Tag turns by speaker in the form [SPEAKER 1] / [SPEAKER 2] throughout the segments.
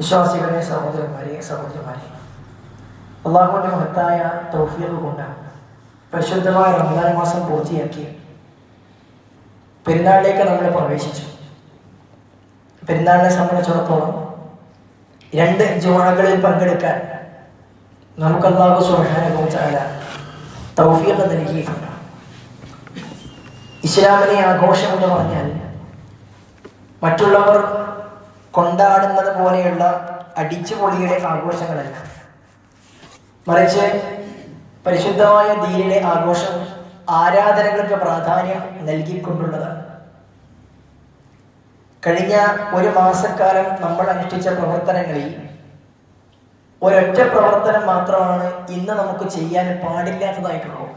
[SPEAKER 1] വിശ്വാസികളെ, സഹോദരന്മാരെ, സഹോദരിമാരെ, അള്ളാഹുവിന്റെ മഹത്തായ തൗഫീഖ് കൊണ്ട് പരിശുദ്ധമായ റമദാൻ മാസം പൂർത്തിയാക്കി പെരുന്നാളിലേക്ക് നമ്മൾ പ്രവേശിച്ചു. പെരുന്നാളിനെ സംബന്ധിച്ചിടത്തോളം 2 ജുമുഅകളിൽ പങ്കെടുക്കാൻ നമുക്ക് അല്ലാഹു സുബ്ഹാനഹു വ തആല തൗഫീഖ് നൽകിയിട്ടുണ്ട്. ഇസ്ലാമിലെ ആഘോഷം എന്ന് പറഞ്ഞാൽ മറ്റുള്ളവർ കൊണ്ടാടുന്നത് പോലെയുള്ള അടിച്ചുപൊളിയുടെ ആഘോഷങ്ങളല്ല, മറിച്ച് പരിശുദ്ധമായ ദീനിലെ ആഘോഷം ആരാധനകൾക്ക് പ്രാധാന്യം നൽകിക്കൊണ്ടുള്ളതാണ്. കഴിഞ്ഞ 1 മാസക്കാലം നമ്മൾ അനുഷ്ഠിച്ച പ്രവർത്തനങ്ങളിൽ ഒരൊറ്റ പ്രവർത്തനം മാത്രമാണ് ഇന്ന് നമുക്ക് ചെയ്യാൻ പാടില്ലാത്തതായിട്ടുള്ളത്.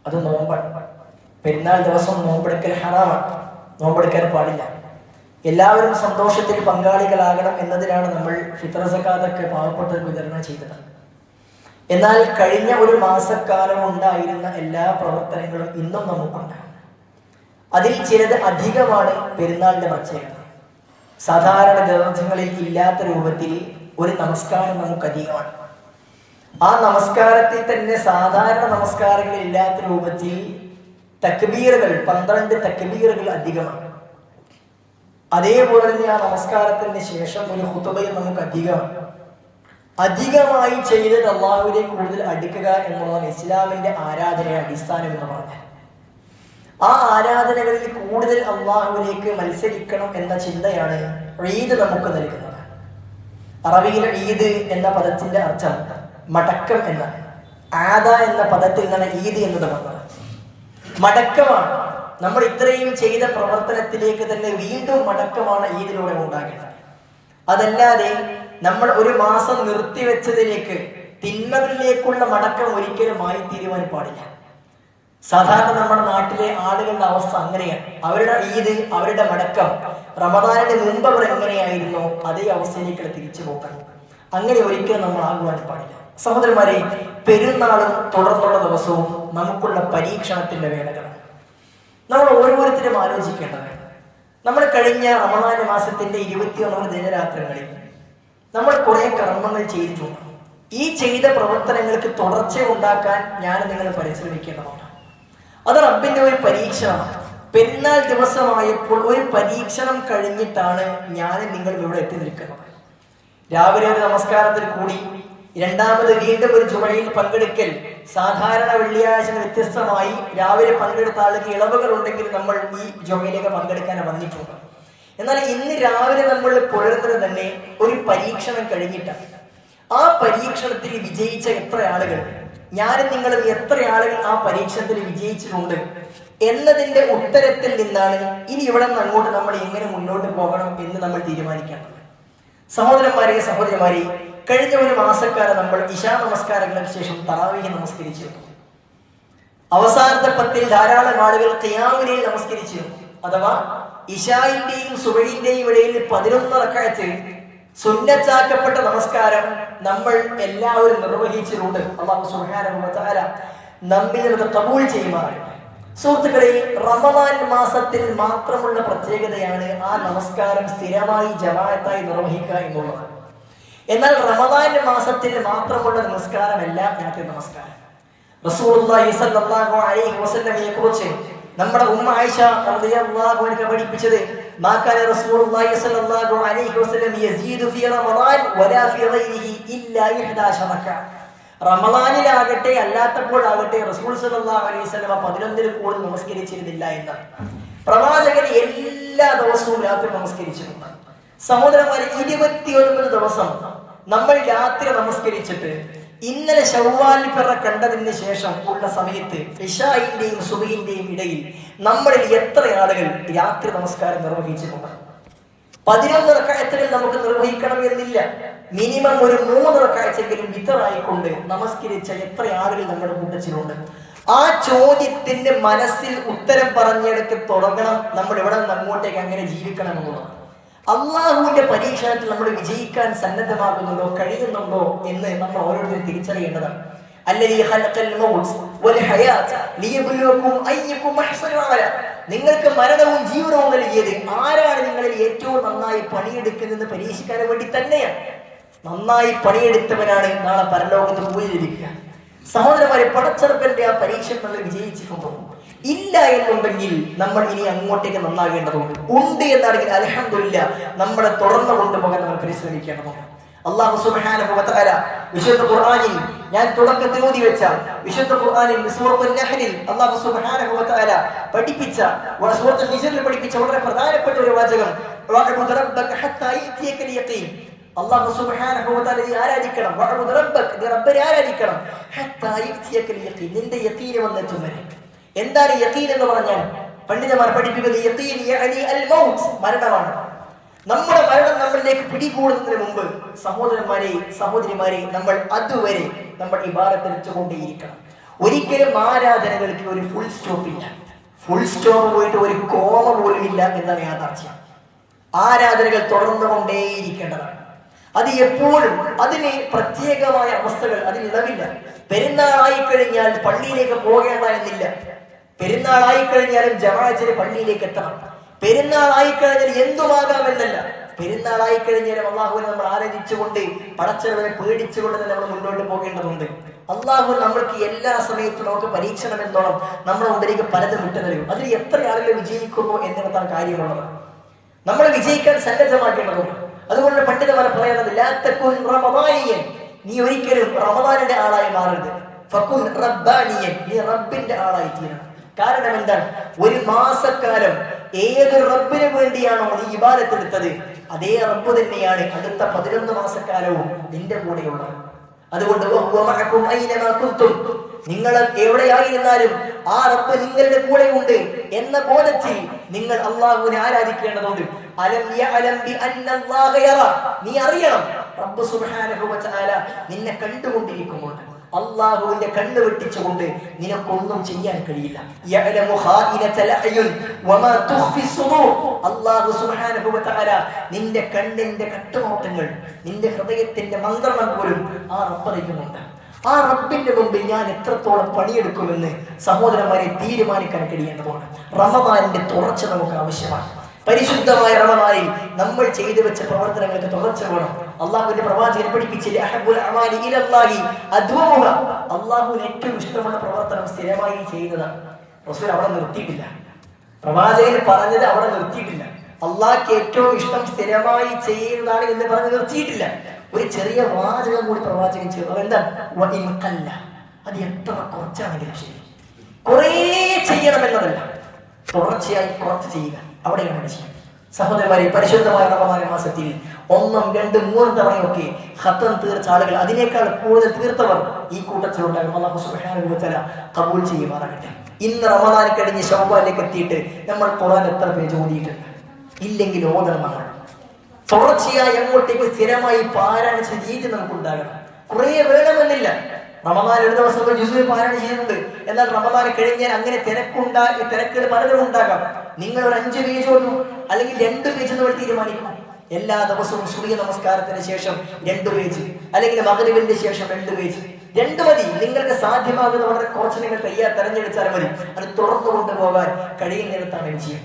[SPEAKER 1] അത് നോമ്പാണ്. പെരുന്നാൾ ദിവസം നോമ്പെടുക്കൽ ഹറാമാണ്, നോമ്പെടുക്കാൻ പാടില്ല. എല്ലാവരും സന്തോഷത്തിൽ പങ്കാളികളാകണം എന്നതിനാണ് നമ്മൾ ഫിത്ർ സക്കാത്തൊക്കെ പാവപ്പെട്ടവർക്ക് വിതരണം ചെയ്തത്. എന്നാൽ കഴിഞ്ഞ 1 മാസക്കാലം ഉണ്ടായിരുന്ന എല്ലാ പ്രവർത്തനങ്ങളും ഇന്നും നമുക്കുണ്ട്. അതിൽ ചിലത് അധികമാണ് പെരുന്നാളിന്റെ പ്രത്യേകത. സാധാരണ ദിവസങ്ങളിൽ ഇല്ലാത്ത രൂപത്തിൽ ഒരു നമസ്കാരം നമുക്ക് അധികമാണ്. ആ നമസ്കാരത്തിൽ തന്നെ സാധാരണ നമസ്കാരങ്ങളിൽ ഇല്ലാത്ത രൂപത്തിൽ തക്ബീറുകൾ 12 തക്ബീറുകൾ അധികമാണ്. അതേപോലെ തന്നെ ആ നമസ്കാരത്തിന് ശേഷം ഒരു ഖുതുബയും നമുക്ക് അധികമായി ചെയ്തത് അള്ളാഹുവിലേക്ക് കൂടുതൽ അടുക്കുക എന്നുള്ളതാണ് ഇസ്ലാമിന്റെ ആരാധനയുടെ അടിസ്ഥാനം എന്ന് പറഞ്ഞാൽ. ആ ആരാധനകളിൽ കൂടുതൽ അള്ളാഹുവിലേക്ക് മത്സരിക്കണം എന്ന ചിന്തയാണ് ഈദ് നമുക്ക് നൽകുന്നത്. അറബിയിൽ ഈദ് എന്ന പദത്തിന്റെ അർത്ഥം മടക്കം എന്നാണ്. ആദ എന്ന പദത്തിൽ നിന്നാണ് ഈദ് എന്നത് വന്നത്. മടക്കമാണ്. നമ്മൾ ഇത്രയും ചെയ്ത പ്രവർത്തനത്തിലേക്ക് തന്നെ വീണ്ടും മടക്കമാണ് ഈദിലൂടെ ഉണ്ടാകേണ്ടത്. അതല്ലാതെ നമ്മൾ 1 മാസം നിർത്തിവെച്ചതിലേക്ക് തിന്മകളിലേക്കുള്ള മടക്കം ഒരിക്കലും ആയിത്തീരുവാൻ പാടില്ല. സാധാരണ നമ്മുടെ നാട്ടിലെ ആളുകളുടെ അവസ്ഥ അങ്ങനെയാണ്. അവരുടെ ഈദ്, അവരുടെ മടക്കം റമദാനിന് മുമ്പ് അവർ എങ്ങനെയായിരുന്നോ അതേ അവസ്ഥയിലേക്ക് തിരിച്ചു പോക്കണം. അങ്ങനെ ഒരിക്കലും നമ്മൾ ആകുവാൻ പാടില്ല. സഹോദരന്മാരെ, പെരുന്നാളും തുടർന്നുള്ള ദിവസവും നമുക്കുള്ള പരീക്ഷണത്തിന്റെ വേളകളാണ്. നമ്മൾ ഓരോരുത്തരും ആലോചിക്കേണ്ടത്, നമ്മൾ കഴിഞ്ഞ റമദാൻ മാസത്തിന്റെ 29 ദിനരാത്രങ്ങളിൽ നമ്മൾ കുറെ കർമ്മങ്ങൾ ചെയ്തിട്ടുണ്ട്. ഈ ചെയ്ത പ്രവർത്തനങ്ങൾക്ക് തുടർച്ച ഉണ്ടാക്കാൻ ഞാൻ നിങ്ങൾ പരിശ്രമിക്കേണ്ടതാണ്. അത് റബ്ബിന്റെ ഒരു പരീക്ഷണമാണ്. പെരുന്നാൾ ദിവസമായപ്പോൾ ഒരു പരീക്ഷണം കഴിഞ്ഞിട്ടാണ് ഞാൻ നിങ്ങൾ ഇവിടെ എത്തി നിൽക്കുന്നത്. രാവിലെ ഒരു നമസ്കാരത്തിൽ കൂടി, രണ്ടാമത് വീണ്ടും ഒരു ജുമയിൽ പങ്കെടുക്കൽ. സാധാരണ വെള്ളിയാഴ്ച വ്യത്യസ്തമായി രാവിലെ പങ്കെടുത്ത ആൾക്ക് ഇളവുകൾ ഉണ്ടെങ്കിൽ നമ്മൾ ഈ ജുമയിലേക്ക് പങ്കെടുക്കാൻ വന്നിട്ടുണ്ട്. എന്നാൽ ഇന്ന് രാവിലെ നമ്മൾ പുലർന്നത് തന്നെ ഒരു പരീക്ഷണം കഴിഞ്ഞിട്ടാണ്. ആ പരീക്ഷണത്തിൽ വിജയിച്ച എത്ര ആളുകൾ, ഞാനും നിങ്ങളും എത്ര ആളുകൾ ആ പരീക്ഷണത്തിൽ വിജയിച്ചിട്ടുണ്ട് എന്നതിന്റെ ഉത്തരത്തിൽ നിന്നാണ് ഇനി ഇവിടെ നിന്ന് അങ്ങോട്ട് നമ്മൾ എങ്ങനെ മുന്നോട്ട് പോകണം എന്ന് നമ്മൾ തീരുമാനിക്കേണ്ടത്. സഹോദരന്മാരെ, സഹോദരിമാരെ, കഴിഞ്ഞ 1 മാസക്കാലം നമ്മൾ ഇശാ നമസ്കാരങ്ങൾക്ക് ശേഷം തറാവീഹ് നമസ്കരിച്ചിരുന്നു. അവസാനത്തെ 10 ധാരാളം ആളുകൾ ഖിയാമുൽ ലൈൽ നമസ്കരിച്ചിരുന്നു. അഥവാ ഇശായിന്റെയും സുബഹിന്റെയും ഇടയിൽ 11 റക്അത്ത് സുന്നത്താക്കപ്പെട്ട നമസ്കാരം നമ്മൾ എല്ലാവരും നിർവഹിച്ചിട്ടുണ്ട്. അല്ലാഹു സുബ്ഹാനഹു വ തആല നമ്മിൽ അത് ഖബൂൽ ചെയ്യുമാറാകട്ടെ. സുഹൃത്തുക്കളെ, റമദാൻ മാസത്തിൽ മാത്രമുള്ള പ്രത്യേകതയാണ് ആ നമസ്കാരം സ്ഥിരമായി ജമാഅത്തായി നിർവഹിക്കുക എന്നുള്ളത്. എന്നാൽ റമദാൻ മാസത്തിൽ മാത്രമുള്ള നമസ്കാരമല്ല രാത്രി നമസ്കാരം. റസൂലുള്ളാഹി സ്വല്ലല്ലാഹു അലൈഹി വസല്ലമയെ കുറിച്ച് നമ്മുടെ ഉമ്മ ആയിഷ റളിയല്ലാഹു അൻഹ പഠിപ്പിച്ചത്, മാ കാന റസൂലുള്ളാഹി സ്വല്ലല്ലാഹു അലൈഹി വസല്ലം യസീദു ഫീ റമദാൻ വലാ ഫീ ഗൈരിഹി ഇല്ലാ 11 റക്അ. റമദാനിലാകട്ടെ അല്ലാത്തപ്പോഴാകട്ടെ റസൂൽ സ്വല്ലല്ലാഹു അലൈഹി വസല്ലം 11-ൽ കൂടുതൽ നമസ്കരിച്ചിരുന്നില്ല എന്ന്. പ്രവാചകൻ എല്ലാ ദിവസവും രാത്രി നമസ്കരിച്ചിട്ടുണ്ട്. സഹോദരന്മാരെ, 29 ദിവസം നമ്മൾ രാത്രി നമസ്കരിച്ചിട്ട് ഇന്നലെ ശവ്വാൽ പിറ കണ്ടതിന് ശേഷം ഉള്ള സമയത്ത് ഇശായിന്റെയും സുബഹിന്റെയും ഇടയിൽ നമ്മളിൽ എത്ര ആളുകൾ രാത്രി നമസ്കാരം നിർവഹിച്ചിട്ടുണ്ട്? 11 റക്അത്തുകൾ നമുക്ക് നിർവഹിക്കണം എന്നില്ല. മിനിമം ഒരു 3 റക്അത്തെങ്കിലും വിത്തറായിക്കൊണ്ട് നമസ്കരിച്ച എത്ര ആളുകൾ നമ്മുടെ കൂട്ടത്തിലുണ്ട്? ആ ചോദ്യത്തിന്റെ മനസ്സിൽ ഉത്തരം പറഞ്ഞെടുത്ത് തുടങ്ങണം നമ്മൾ ഇവിടെ നിന്ന് അങ്ങോട്ടേക്ക് അങ്ങനെ ജീവിക്കണം എന്നുള്ളത്. അള്ളാഹുവിന്റെ പരീക്ഷണത്തിൽ നമ്മൾ വിജയിക്കാൻ സന്നദ്ധമാകുന്നുണ്ടോ, കഴിയുന്നുണ്ടോ എന്ന് നമ്മൾ ഓരോരുത്തരും തിരിച്ചറിയേണ്ടതാണ്. അല്ലദീ ഖലഖൽ മൗത് വൽ ഹയാത്ത് ലിയബ്ലുവകും അയ്യുകും അഹ്സനു അമല. നിങ്ങൾക്ക് മരണവും ജീവനവും നൽകിയത് ആരാണ് നിങ്ങളിൽ ഏറ്റവും നന്നായി പണിയെടുക്കുന്നതെന്ന് പരീക്ഷിക്കാൻ വേണ്ടി തന്നെയാണ്. നന്നായി പണിയെടുത്തവനാണ് നാളെ പരലോകത്ത് കൂലി ലഭിക്കുക. സഹോദരന്മാരെ, പടച്ചെറുക്കന്റെ ആ പരീക്ഷയിൽ നമ്മൾ വിജയിച്ചിട്ടുണ്ടോ? ഇല്ല എന്നുണ്ടെങ്കിൽ നമ്മൾ ഇനി അങ്ങോട്ടേക്ക് നന്നാകേണ്ടതുണ്ട്. ഉണ്ട് എന്നാണെങ്കിൽ അൽഹംദുലില്ലാഹ് നമ്മളെ തുടർന്ന് കൊണ്ടുപോകാൻ നമ്മൾ പരിശ്രമിക്കേണ്ടതുണ്ട്. അല്ലാഹു സുബ്ഹാനഹു വ തആല വിശുദ്ധ ഖുർആനിൽ ഞാൻ തുടക്കത്തിൽ ഓതി വെച്ച വിശുദ്ധ ഖുർആനിൽ സൂറത്തുൽ നഹ്ലിൽ അല്ലാഹു സുബ്ഹാനഹു വ തആല പഠിപ്പിച്ച സൂറത്തുൽ ഹിജ്റിൽ പഠിപ്പിച്ച വളരെ പ്രധാനപ്പെട്ട ഒരു വാചകം, വഅബ്ദു റബ്ബക ഹത്താ യഅതിയകൽ യഖീൻ. അല്ലാഹു സുബ്ഹാനഹു വ തആല ആരാധിക്കണം, വഅബ്ദു റബ്ബക, നീ റബ്ബിനെ ആരാധിക്കണം, ഹത്താ യഅതിയകൽ യഖീൻ, നിന്റെ യഖീൻ വന്നെത്തും വരെ. എന്താണ് യഖീൻ എന്ന് പറഞ്ഞാൽ? പണ്ഡിതന്മാർ പഠിപ്പിക്കുന്നത് യഖീൻ യഅനി അൽ മൗത്ത്, മരണമാണ്. നമ്മുടെ മരണം നമ്മളിലേക്ക് പിടികൂടുന്നതിന് മുമ്പ് സഹോദരന്മാരെ സഹോദരിമാരെ നമ്മൾ അതുവരെ നമ്മൾ ഇബാദത്ത് വെച്ചുകൊണ്ടേയിരിക്കണം. ഒരിക്കലും ആരാധനകൾക്ക് ഒരു ഫുൾ സ്റ്റോപ്പ് ഇല്ല. ഫുൾ സ്റ്റോപ്പ് പോയിട്ട് ഒരു കോമ പോലും ഇല്ല എന്നാണ് യാഥാർത്ഥ്യം. ആരാധനകൾ തുടർന്നുകൊണ്ടേയിരിക്കേണ്ടതാണ്. അത് എപ്പോഴും അതിന് പ്രത്യേകമായ അവസ്ഥകൾ അതിന് ഇളവില്ല. പെരുന്നാളായി കഴിഞ്ഞാൽ പള്ളിയിലേക്ക് പോകേണ്ട എന്നില്ല. പെരുന്നാളായി കഴിഞ്ഞാലും ജമാഅത്തിന് പള്ളിയിലേക്ക് എത്തണം. പെരുന്നാളായി കഴിഞ്ഞാൽ എന്തുമാകാമെന്നല്ല. പെരുന്നാളായി കഴിഞ്ഞാലും അള്ളാഹുവിനെ നമ്മൾ ആരാധിച്ചുകൊണ്ട് പടച്ചവനെ പേടിച്ചുകൊണ്ട് തന്നെ നമ്മൾ മുന്നോട്ട് പോകേണ്ടതുണ്ട്. അള്ളാഹു നമ്മൾക്ക് എല്ലാ സമയത്തും നമുക്ക് പരീക്ഷണം എന്നോണം നമ്മുടെ മുമ്പിലേക്ക് പലതും വിട്ടു നൽകും. അതിൽ എത്ര ആളുകൾ വിജയിക്കുന്നു എന്നിടത്താണ് കാര്യമുള്ളത്. നമ്മൾ വിജയിക്കാൻ സന്നദ്ധമാക്കേണ്ടതുണ്ട്. അതുകൊണ്ട് പണ്ഡിതന്മാർ പറയുന്നത് ലാ തകുൻ റമദാനിയൻ, നീ ഒരിക്കലും റമദാനിന്റെ ആളായി മാറരുത്. ഫകുൻ റബ്ബാനിയൻ, നീ റബ്ബിന്റെ ആളായി തീരണം. കാരണം എന്താണ്? ഒരു മാസക്കാലം ഏത് റബ്ബിന് വേണ്ടിയാണോ നീ ഇബാദത്ത് എടുത്തത്, അതേ റബ്ബ് തന്നെയാണ് അടുത്ത 11 മാസക്കാലവും നിന്റെ കൂടെയുള്ളത്. അതുകൊണ്ട് നിങ്ങൾ എവിടെയായിരുന്നാലും ആ റബ്ബ് നിങ്ങളുടെ കൂടെ ഉണ്ട് എന്ന ബോധത്തിൽ നിങ്ങൾ അള്ളാഹുവിനെ ആരാധിക്കേണ്ടതുണ്ട്. നീ അറിയണം റബ്ബ് സുബ്ഹാനഹു വ തആല നിന്നെ കണ്ടുകൊണ്ടിരിക്കുന്നുണ്ട്. അള്ളാഹുവിന്റെ കണ്ണ് വെട്ടിച്ചുകൊണ്ട് നിനക്കൊന്നും ചെയ്യാൻ കഴിയില്ല. അല്ലാഹു സുബ്ഹാനഹു വ തആല നിന്റെ കണ്ണിന്റെ കട്ടുനോട്ടങ്ങൾ, നിന്റെ ഹൃദയത്തിന്റെ മന്ത്രണം പോലും ആ റബ്ബ് അറിയുന്നുണ്ട്. ആ റബ്ബിന്റെ മുമ്പിൽ ഞാൻ എത്രത്തോളം പണിയെടുക്കുമെന്ന് സഹോദരന്മാരെ തീരുമാനിക്കാൻ കഴിയേണ്ടതുണ്ട്. റമദാനിന്റെ തുടർച്ച നമുക്ക് ആവശ്യമാണ്. പരിശുദ്ധമായ റമദാനിൽ നമ്മൾ ചെയ്തു വെച്ച പ്രവർത്തനങ്ങൾക്ക് തുടർച്ച വേണം. അള്ളാഹുവിന്റെ പ്രവാചകൻ പഠിപ്പിച്ചില്ലേ, അഹബ്ബുൽ അമാലി ഇലല്ലാഹി അദ്വമുഹ, അള്ളാഹുവിന് ഏറ്റവും ഇഷ്ടമുള്ള പ്രവർത്തനം സ്ഥിരമായി ചെയ്യുന്നതാണ്. റസൂൽ അവിടെ നിർത്തിയിട്ടില്ല. പ്രവാചകൻ പറഞ്ഞത് അവിടെ നിർത്തിയിട്ടില്ല. അള്ളാഹ്ക്ക് ഏറ്റവും ഇഷ്ടം സ്ഥിരമായി ചെയ്യുന്നതാണ് എന്ന് പറഞ്ഞ് നിർത്തിയിട്ടില്ല. ഒരു ചെറിയ വാചകം കൂടി പ്രവാചകൻ ചെയ്തു. അതെന്താണ്? അത് എത്ര കുറച്ചാണെങ്കിലും ശരി, കുറേ ചെയ്യണമെന്നതല്ല, തുടർച്ചയായി കുറച്ച് ചെയ്യുക, അവിടെയാണ് വിഷയം. സഹോദരന്മാരെ, പരിശുദ്ധമായ റമദാൻ മാസത്തിൽ 1, 2, 3 തവണയൊക്കെ ഖത്ം തീർച്ച ആളുകൾ, അതിനേക്കാൾ കൂടുതൽ തീർത്തവർ ഈ കൂട്ടത്തിലുണ്ടാകും. അല്ലാഹു സുബ്ഹാനഹു വ തആല ഖബൂൽ ചെയ്യുമാറാകട്ടെ. ഇന്ന് റമദാൻ കഴിഞ്ഞ് ശവ്വാലിലേക്ക് എത്തിയിട്ട് നമ്മൾ ഖുർആൻ എത്ര പേജ് ഓതിയിട്ടുണ്ട്? ഇല്ലെങ്കിൽ ഓതണം. നമ്മൾ തുടർച്ചയായി അങ്ങോട്ടേക്ക് സ്ഥിരമായി പാരായണ രീതി നമുക്കുണ്ടാകണം. കുറേ വേണമെന്നില്ല. റമദാൻ ഒരു ദിവസം ജുസു പാരായണം ചെയ്യുന്നുണ്ട്, എന്നാൽ റമദാൻ കഴിഞ്ഞാൽ അങ്ങനെ തിരക്കുകൾ പലതും ഉണ്ടാകാം. നിങ്ങൾ ഒരു 5 പേജ് ഓതും, അല്ലെങ്കിൽ 2 പേജ് എന്ന് തീരുമാനിക്കും. എല്ലാ ദിവസവും സൂര്യ നമസ്കാരത്തിന് ശേഷം 2 പേജ്, അല്ലെങ്കിൽ മഗ്രിബിന്റെ ശേഷം 2 പേജ്, 2 മതി. നിങ്ങൾക്ക് സാധ്യമാകുന്ന വളരെ കുറച്ച് നിങ്ങൾ തെരഞ്ഞെടുത്താൽ മതി. അത് തുടർന്നു കൊണ്ടുപോകാൻ കഴിയുന്നിടത്താണ് വിജയം.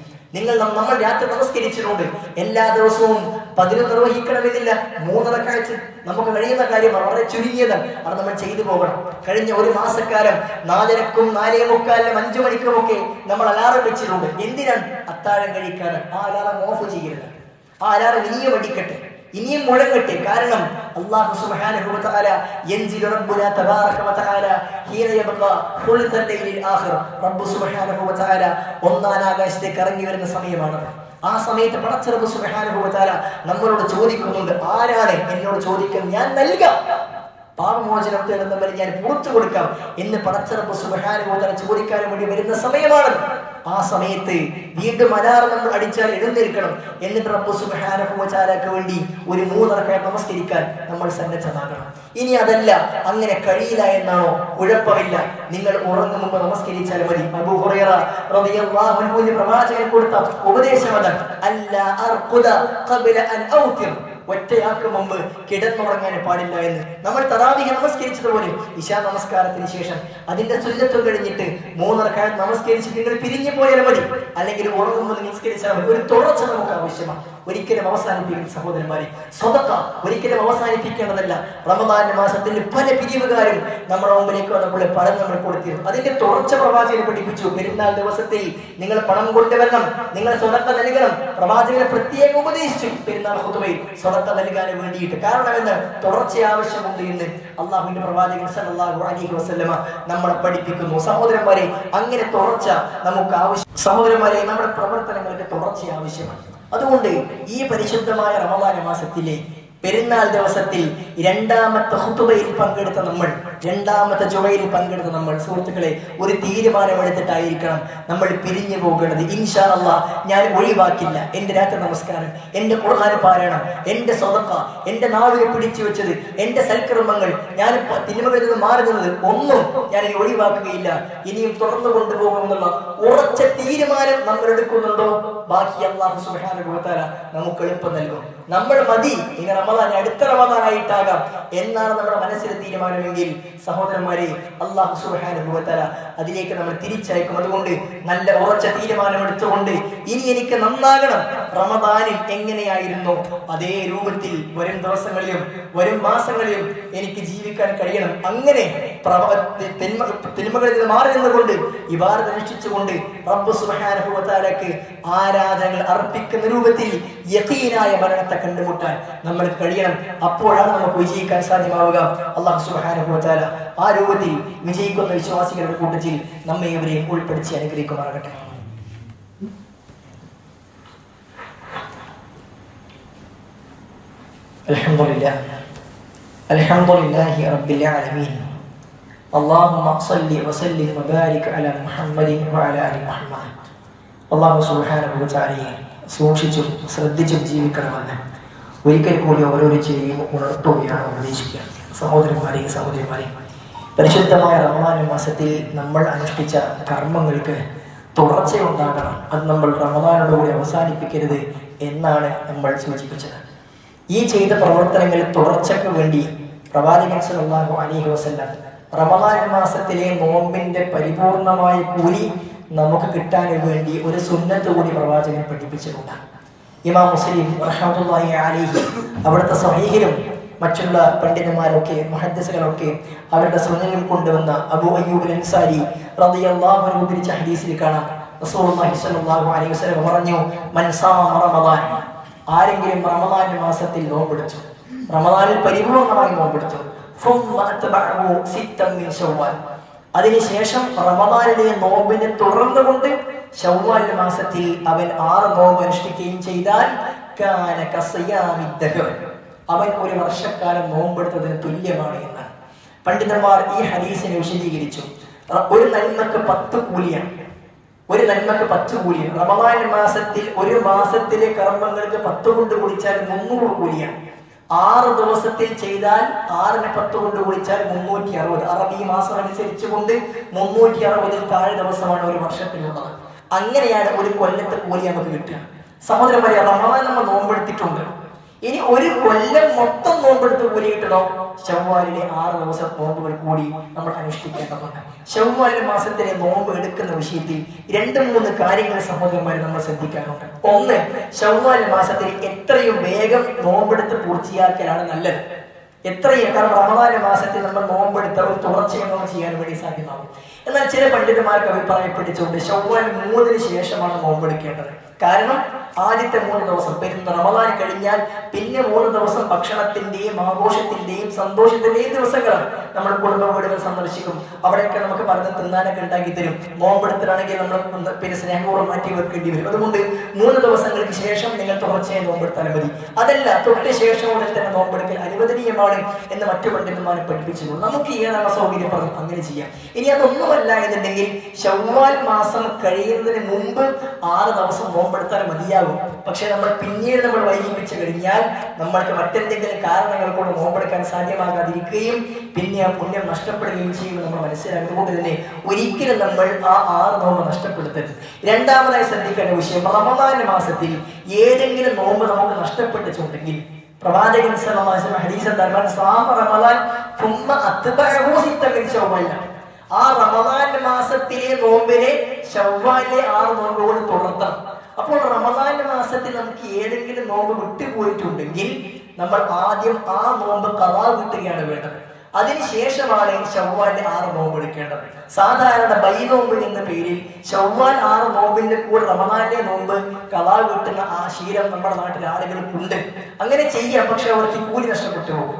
[SPEAKER 1] നമ്മൾ രാത്രി നമസ്കരിച്ചിട്ടുണ്ട്. എല്ലാ ദിവസവും 11 നിർവഹിക്കണമെന്നില്ല. 3 റക്അത്ത് നമുക്ക് കഴിയുന്ന കാര്യം വളരെ ചുരുങ്ങിയതാണ്. അത് നമ്മൾ ചെയ്തു പോകണം. കഴിഞ്ഞ ഒരു മാസക്കാലം 4:00-ക്കും 4:45-നും 5 മണിക്കുമൊക്കെ നമ്മൾ അലാറം വെച്ചിട്ടുണ്ട്. എന്തിനാണ്? അത്താഴം കഴിക്കാൻ. ആ അലാറം ഓഫ് ചെയ്യരുത്. ആ അലാറം ഇനിയും അടിക്കട്ടെ, ഇനിയും മുഴങ്ങട്ടെ. കാരണം അല്ലാഹു സുബ്ഹാനഹു വ തആല യൻസിലു റബ്ബുനാ തബാറക വ തആല ഹീന യബ്ഖാ ഖുൽസൽ ലൈലിൽ ആഖിർ. റബ്ബ് സുബ്ഹാനഹു വ തആല ഒന്നാം ആകാശത്തേക്ക് ഇറങ്ങി വരുന്ന സമയമാണ്. ആ സമയത്ത് പടച്ച റബ്ബ് സുബ്ഹാനഹു വ തആല നമ്മളോട് ചോദിക്കുന്നുണ്ട്, ആരാണ് എന്നോട് ചോദിക്കുന്നത്, ഞാൻ നൽകാം. പാപമോചനം തേടുന്നവരെ ഞാൻ പുറത്തു കൊടുക്കാം എന്ന് പടച്ച റബ്ബ് സുബ്ഹാനഹു വ തആല ചോദിക്കാൻ വേണ്ടി വരുന്ന സമയമാണ്. ആ സമയത്ത് വീണ്ടും അലാറം നമ്മൾ അടിച്ചാൽ എഴുന്നേൽക്കണം. എന്നിട്ട് റബ്ബ് സുബ്ഹാനഹു വ തആലക്ക് വേണ്ടി ഒരു 3 റക്അത്ത് നമസ്കരിക്കാൻ നമ്മൾ സന്നദ്ധമാകണം. ഇനി അതല്ല, അങ്ങനെ കഴിയില്ല എന്നാണോ? കുഴപ്പമില്ല, നിങ്ങൾ ഉറങ്ങും മുമ്പ് നമസ്കരിച്ചാൽ മതി. അബൂ ഹുറൈറ റളിയല്ലാഹു അൻഹു പ്രവാചകൻ കൊടുത്ത ഉപദേശം അതാണ്, അല്ലാ അർഖുദ ഖബ്ല അൻ ഔതിർ. ഒറ്റയാൾക്ക് മുമ്പ് കിടന്നുറങ്ങാൻ പാടില്ല എന്ന്. നമ്മൾ തറാവീഹ് നമസ്കരിച്ചതുപോലെ ഇശാ നമസ്കാരത്തിന് ശേഷം അതിന്റെ സുന്നത്തും കഴിഞ്ഞിട്ട് 3 റക്അത്ത് നമസ്കരിച്ച് നിങ്ങൾ പിരിഞ്ഞു പോയാൽ മതി, അല്ലെങ്കിൽ ഉറങ്ങുമ്പോൾ നമസ്കരിച്ചാൽ മതി. ഒരു തുടർച്ച നമുക്ക് ആവശ്യമാണ്. ഒരിക്കലും അവസാനിപ്പിക്കുന്ന സഹോദരന്മാരെ, സ്വതക്ക ഒരിക്കലും അവസാനിപ്പിക്കേണ്ടതല്ല. റമദാൻ മാസത്തിൽ പല പിരിവുകാരും നമ്മുടെ മുമ്പിലേക്ക് വന്നപ്പോൾ പണം നമ്മൾ കൊടുത്തിരുന്നു. അതിന്റെ തുടർച്ച പ്രവാചകനെ പഠിപ്പിച്ചു. പെരുന്നാൾ ദിവസത്തിൽ നിങ്ങൾ പണം കൊണ്ടുവരണം, നിങ്ങൾ സ്വതക്ക നൽകണം. പ്രവാചകനെ പ്രത്യേകം ഉപദേശിച്ചു പെരുന്നാൾ ഖുതുബയിൽ സ്വതക്ക നൽകാൻ വേണ്ടിയിട്ട്. കാരണം എന്ന് തുടർച്ച ആവശ്യമുണ്ട് എന്ന് അള്ളാഹുവിന്റെ പ്രവാചകൻ സല്ലല്ലാഹു അലൈഹി വസല്ലമ നമ്മളെ പഠിപ്പിക്കുന്നു. സഹോദരന്മാരെ, അങ്ങനെ തുടർച്ച നമുക്ക് ആവശ്യം. സഹോദരന്മാരെ, നമ്മുടെ പ്രവർത്തനങ്ങൾക്ക് തുടർച്ച ആവശ്യമാണ്. അതുകൊണ്ട് ഈ പരിശുദ്ധമായ റമദാൻ മാസത്തിലെ പെരുന്നാൾ ദിവസത്തിൽ രണ്ടാമത്തെ ഖുതുബയിൽ പങ്കെടുത്ത നമ്മൾ, രണ്ടാമത്തെ ജുമയിൽ പങ്കെടുത്ത നമ്മൾ സുഹൃത്തുക്കളെ, ഒരു തീരുമാനമെടുത്തിട്ടായിരിക്കണം നമ്മൾ പിരിഞ്ഞു പോകേണ്ടത്. ഇൻഷാ അല്ലാഹ് ഞാൻ ഒഴിവാക്കില്ല എന്റെ രാത്രി നമസ്കാരം, എന്റെ ഖുർആൻ പാരായണം, എന്റെ സ്വതക്ക, എന്റെ നാവിനെ പിടിച്ചു വെച്ചത്, എന്റെ സൽക്കർമ്മങ്ങൾ, ഞാൻ തിന്മകളിൽ നിന്ന് മാറി നിന്നത് ഒന്നും ഞാൻ ഇനി ഒഴിവാക്കുകയില്ല, ഇനിയും തുടർന്നു കൊണ്ടുപോകുമെന്നുള്ള ഉറച്ച തീരുമാനം നമ്മൾ എടുക്കുന്നുണ്ടോ, ബാക്കി അല്ലാഹു സുബ്ഹാനഹു വ തആല നമുക്ക് എളുപ്പം നൽകും. നമ്മൾ മതി ഇങ്ങനെ റമദാൻ അടുത്ത റമദാനായിട്ടാകാം എന്നാണ് നമ്മുടെ മനസ്സിലെ തീരുമാനമെങ്കിൽ സഹോദരന്മാരെ, അല്ലാഹു സുബ്ഹാനഹു വ തആല അതിലേക്ക് നമ്മൾ തിരിച്ചയക്കും. അതുകൊണ്ട് നല്ല ഉറച്ച തീരുമാനമെടുത്തുകൊണ്ട് ഇനി എനിക്ക് നന്നാകണം, റമദാനിൽ എങ്ങനെയായിരുന്നു അതേ രൂപത്തിൽ വരും ദിവസങ്ങളിലും വരും മാസങ്ങളിലും എനിക്ക് ജീവിക്കാൻ കഴിയണം. അങ്ങനെ തിന്മകളിൽ നിന്ന് മാറി നിന്നുകൊണ്ട് ഇബാദത്ത് അനുഷ്ഠിച്ചുകൊണ്ട് റബ്ബ് സുബ്ഹാനഹു വ തആലക്ക് ആരാധനകൾ അർപ്പിക്കുന്ന രൂപത്തിൽ യഖീനായ മരണത്തെ കണ്ടുമുട്ടാൻ നമ്മൾക്ക് കഴിയണം. അപ്പോഴാണ് നമുക്ക് വിജയിക്കാൻ സാധ്യമാവുക. അല്ലാഹു സുബ്ഹാനഹു വ തആല ആ രൂപത്തിൽ വിജയിക്കുന്ന വിശ്വാസികളുടെ കൂട്ടത്തിൽ നമ്മെ ഇവരെയും ഉൾപ്പെടുത്തി അനുഗ്രഹിക്കുമാറാകട്ടെ. അൽഹംദുലില്ലാഹി റബ്ബിൽ ആലമീൻ. اللهم صل وسلم وبارك على محمد وعلى ال محمد. അല്ലാഹു സുബ്ഹാനഹു വ തആലയെ സൂക്ഷിച്ചും ശ്രദ്ധിച്ചും ജീവിക്കണമെന്ന് ഒരിക്കൽ കൂടി ഓരോരോ ചെയ്യും ഉണർത്തുകയാണ് ഉപദേശിക്കുക. സഹോദരന്മാരെ, പരിശുദ്ധമായ റമദാൻ മാസത്തിൽ നമ്മൾ അനുഷ്ഠിച്ച കർമ്മങ്ങൾക്ക് തുടർച്ചയുണ്ടാകണം. അത് നമ്മൾ റമദാനോടുകൂടി അവസാനിപ്പിക്കരുത് എന്നാണ് നമ്മൾ സൂചിപ്പിച്ചത്. ഈ ചെയ്ത പ്രവർത്തനങ്ങൾ തുടർച്ചയ്ക്ക് വേണ്ടി പ്രവാചകൻ സല്ലല്ലാഹു അലൈഹി വസല്ലം റമദാൻ മാസത്തിലെ നോമ്പിന്റെ പരിപൂർണമായ കൂലി നമുക്ക് കിട്ടാൻ വേണ്ടി ഒരു സുന്നത്ത് കൂടി പ്രവാചകൻ പഠിപ്പിച്ചിട്ടുണ്ട്. ഇമാം മുസ്ലിം റഹ്മത്തുള്ളാഹി അലൈഹി അവിടുത്തെ സ്വഹീഹിലും മറ്റുള്ള പണ്ഡിതന്മാരൊക്കെ മുഹദ്ദിസുകളൊക്കെ അവരുടെ സുന്നനിൽ കൊണ്ടുവന്ന അബൂ അയ്യൂബ് അൽ അൻസാരി റളിയല്ലാഹു അൻഹു ഉദ്ധരിച്ച ഹദീസിൽ കാണാം, റസൂലുള്ളാഹി സ്വല്ലല്ലാഹു അലൈഹി വസല്ലം പറഞ്ഞു, മൻ സാമ റമദാൻ, ആരെങ്കിലും റമദാൻ മാസത്തിൽ നോമ്പെടുത്തു, റമദാനിൽ പരിപൂർണമായി നോമ്പെടുത്തു, അതിനുശേഷം റമദാനിലെ നോമ്പിനെ തുടർന്നുകൊണ്ട് ശവ്വാൽ മാസത്തിൽ അവൻ 6 നോമ്പ് അനുഷ്ഠിക്കുകയും ചെയ്താൽ അവൻ ഒരു വർഷക്കാലം നോമ്പെടുത്തതിന് തുല്യമാണ് എന്ന് പണ്ഡിതന്മാർ ഈ ഹദീസിനെ വിശദീകരിച്ചു. ഒരു നന്മക്ക് 10 കൂലിയാണ്. ഒരു നന്മക്ക് 10 കൂലിയാണ്. റമദാൻ മാസത്തിൽ ഒരു മാസത്തിലെ കർമ്മങ്ങൾക്ക് 10 കൊണ്ട് കുടിച്ചാൽ 300 കൂലിയാണ്. 6 ദിവസത്തിൽ ചെയ്താൽ 6നെ 10 കൊണ്ട് കുടിച്ചാൽ 360. അറബി മാസം അനുസരിച്ച് കൊണ്ട് 360 താഴെ ദിവസമാണ് ഒരു വർഷത്തിലുള്ളത്. അങ്ങനെയാണ് ഒരു കൊല്ലത്തെ കൂലി നമുക്ക് കിട്ടുക. സഹോദരന്മാരെ, റമദാൻ നമ്മൾ നോമ്പെടുത്തിട്ടുണ്ട്. ഇനി ഒരു കൊല്ലം മൊത്തം നോമ്പെടുത്ത് കൂലി കിട്ടണോ? ശവ്വാലിലെ 6 ദിവസം നോമ്പുകൾ കൂടി നമ്മൾ അനുഷ്ഠിക്കേണ്ടതുണ്ട്. ശവ്വാൽ മാസത്തിലെ നോമ്പ് എടുക്കുന്ന വിഷയത്തിൽ 2-3 കാര്യങ്ങൾ സഹോദരന്മാരെ നമ്മൾ ശ്രദ്ധിക്കാറുണ്ട്. ഒന്ന്, ശവ്വാൽ മാസത്തിൽ എത്രയും വേഗം നോമ്പെടുത്ത് പൂർത്തിയാക്കലാണ് നല്ലത്. എത്രയും, കാരണം റമദാൻ മാസത്തിൽ നമ്മൾ നോമ്പെടുത്ത ഒരു തുടർച്ചയൊന്നും ചെയ്യാൻ വേണ്ടി സാധ്യമാകും. എന്നാൽ ചില പണ്ഡിതന്മാർക്ക് അഭിപ്രായപ്പെട്ടിച്ചുകൊണ്ട് ശവ്വാൽ 3-ന് ശേഷമാണ് നോമ്പെടുക്കേണ്ടത്. കാരണം ആദ്യത്തെ 3 ദിവസം റമദാൻ കഴിഞ്ഞാൽ പിന്നെ 3 ദിവസം ഭക്ഷണത്തിന്റെയും ആഘോഷത്തിന്റെയും സന്തോഷത്തിന്റെയും ദിവസങ്ങളാണ്. നമ്മൾ കുടുംബ വീടുകൾ സന്ദർശിക്കും, അവിടെയൊക്കെ നമുക്ക് പറഞ്ഞ് തിന്നാനൊക്കെ ഉണ്ടാക്കി തരും. നോമ്പെടുത്തിട്ടാണെങ്കിൽ നമ്മൾ പിന്നെ സ്നേഹപൂർവ്വം മാറ്റി വെക്കേണ്ടി വരും. അതുകൊണ്ട് 3 ദിവസങ്ങൾക്ക് ശേഷം നിങ്ങൾ തുടർച്ചയായി നോമ്പെടുത്താലും മതി. അതല്ല, തൊട്ട് ശേഷം ഉടൻ തന്നെ നോമ്പെടുക്കൽ അനുവദനീയമാണ് എന്ന് മറ്റു പണ്ഡിതന്മാരെ പഠിപ്പിച്ചിട്ടുണ്ട്. നമുക്ക് ഏതാണ് സൗകര്യം പറഞ്ഞു അങ്ങനെ ചെയ്യാം. ഇനി അതൊന്നുമല്ല എന്നുണ്ടെങ്കിൽ ശവ്വാൽ മാസം കഴിയുന്നതിന് മുമ്പ് 6 ദിവസം നോമ്പെടുത്താൽ മതിയാകും. പക്ഷെ നമ്മൾ പിന്നീട് വൈകിപ്പിച്ചു കഴിഞ്ഞാൽ നമ്മൾക്ക് മറ്റെന്തെങ്കിലും കാരണങ്ങൾ കൊണ്ട് നോമ്പെടുക്കാൻ സാധ്യമാകാതിരിക്കുകയും പിന്നെ ആ പുണ്യം നഷ്ടപ്പെടുകയും ചെയ്യുമെന്ന് നമ്മൾ മനസ്സിലാക്കുന്നത് തന്നെ ഒരിക്കലും നമ്മൾ ആ 6 നോമ്പ് നഷ്ടപ്പെടുത്തരുത്. രണ്ടാമതായി ശ്രദ്ധിക്കേണ്ട വിഷയം, റമദാൻ മാസത്തിൽ ഏതെങ്കിലും നോമ്പ് നമുക്ക് നഷ്ടപ്പെട്ടിട്ടുണ്ടെങ്കിൽ പ്രവാചകൻ സല്ലല്ലാഹു അലൈഹി വസല്ലം ഹദീസ് ദർബാൻ സാമ റമളാൻ തുമ്മ അത്ബഅഹു സിത്തൻ മിൻ ശവ്വാൽ. ആ റമളാൻ മാസത്തിലെ നോമ്പിനെ ശവ്വാലിലെ 6 നോമ്പുകൾ തുടർത്തണം. അപ്പോൾ റമളാൻ മാസത്തിൽ നമുക്ക് ഏതെങ്കിലും നോമ്പ് വിട്ടുപോയിട്ടുണ്ടെങ്കിൽ നമ്മൾ ആദ്യം ആ നോമ്പ് ഖളാ വീട്ടുകയാണ് വേണ്ടത്. അതിനുശേഷമാണ് ശവ്വാലിന്റെ 6 നോമ്പ് എടുക്കേണ്ടത്. സാധാരണ ബൈനോമ്പ് എന്ന പേരിൽ ശവ്വാൽ 6 നോമ്പിന്റെ കൂടെ റമദാനിലെ നോമ്പ് ഖളാ വീട്ടുന്ന ആ ശീലം നമ്മുടെ നാട്ടിൽ ആളുകൾക്കുണ്ട്. അങ്ങനെ ചെയ്യാം, പക്ഷെ അവർക്ക് കൂലി നഷ്ടപ്പെട്ടു പോകും.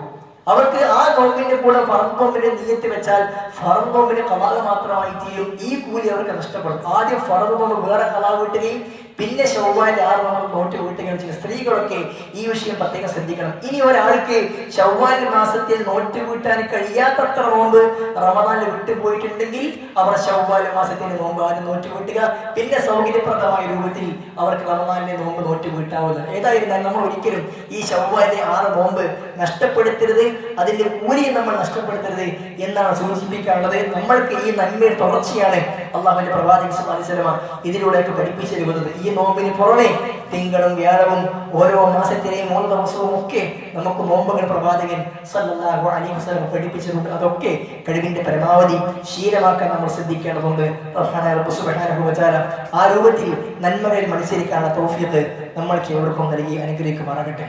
[SPEAKER 1] അവർക്ക് ആ നോമ്പിന്റെ കൂടെ ഫർദ് നോമ്പിന്റെ നിയ്യത്ത് വെച്ചാൽ ഫർദ് നോമ്പിന്റെ ഖളാ മാത്രമായി തീരും. ഈ കൂലി അവർക്ക് നഷ്ടപ്പെടും. ആദ്യം ഫർദ് നോമ്പ് വേറെ ഖളാ വീട്ടുകയും പിന്നെ ശവ്വാലിന്റെ 6 നോമ്പ് നോട്ട് വീട്ടുകയും ചെയ്യും. സ്ത്രീകളൊക്കെ ഈ വിഷയം പ്രത്യേകം ശ്രദ്ധിക്കണം. ഇനി ഒരാൾക്ക് ശവ്വാൽ മാസത്തിൽ നോട്ട് വീട്ടാൻ കഴിയാത്തത്ര നോമ്പ് റമദാനിൽ വിട്ടുപോയിട്ടുണ്ടെങ്കിൽ അവർ ശവ്വാൽ മാസത്തിന്റെ നോമ്പ് ആദ്യം നോട്ട് വീട്ടുക, പിന്നെ സൗകര്യപ്രദമായ രൂപത്തിൽ അവർക്ക് റമദാനിലെ നോമ്പ് നോട്ട് വീട്ടാവുന്നത്. ഏതായിരുന്നാലും നമ്മൾ ഒരിക്കലും ഈ ശവ്വാലിലെ 6 നോമ്പ് നഷ്ടപ്പെടുത്തരുത്, അതിന്റെ കൂലിയും നമ്മൾ നഷ്ടപ്പെടുത്തരുത് എന്നാണ് സൂചിപ്പിക്കാനുള്ളത്. നമ്മൾക്ക് ഈ നന്മയുടെ തുടർച്ചയാണ് അള്ളാഹുവിന്റെ പ്രവാചകൻ സല്ലല്ലാഹു അലൈഹി വസല്ലം ഇതിലൂടെയൊക്കെ പഠിപ്പിച്ചു തരുന്നത്. ഈ നോമ്പിന് പുറമെ തിങ്കളും വ്യാഴവും ഓരോ മാസത്തിലെയും 3 ദിവസവും ഒക്കെ നമുക്ക് നോമ്പുകൾ പ്രവാചകൻ സല്ലല്ലാഹു അലൈഹി വസല്ലം പഠിപ്പിച്ചിട്ടുണ്ട്. അതൊക്കെ കഴിവിന്റെ പരമാവധി ശീലമാക്കാൻ നമ്മൾ ശ്രദ്ധിക്കേണ്ടതുണ്ട്. റബ്ബ് സുബ്ഹാനഹു വ തആല ആ രൂപത്തിൽ നന്മകളിൽ മത്സരിക്കാനുള്ള തൗഫീഖ് നമ്മൾക്ക് ഏവർക്കും നൽകി അനുഗ്രഹിക്കുമാറാകട്ടെ.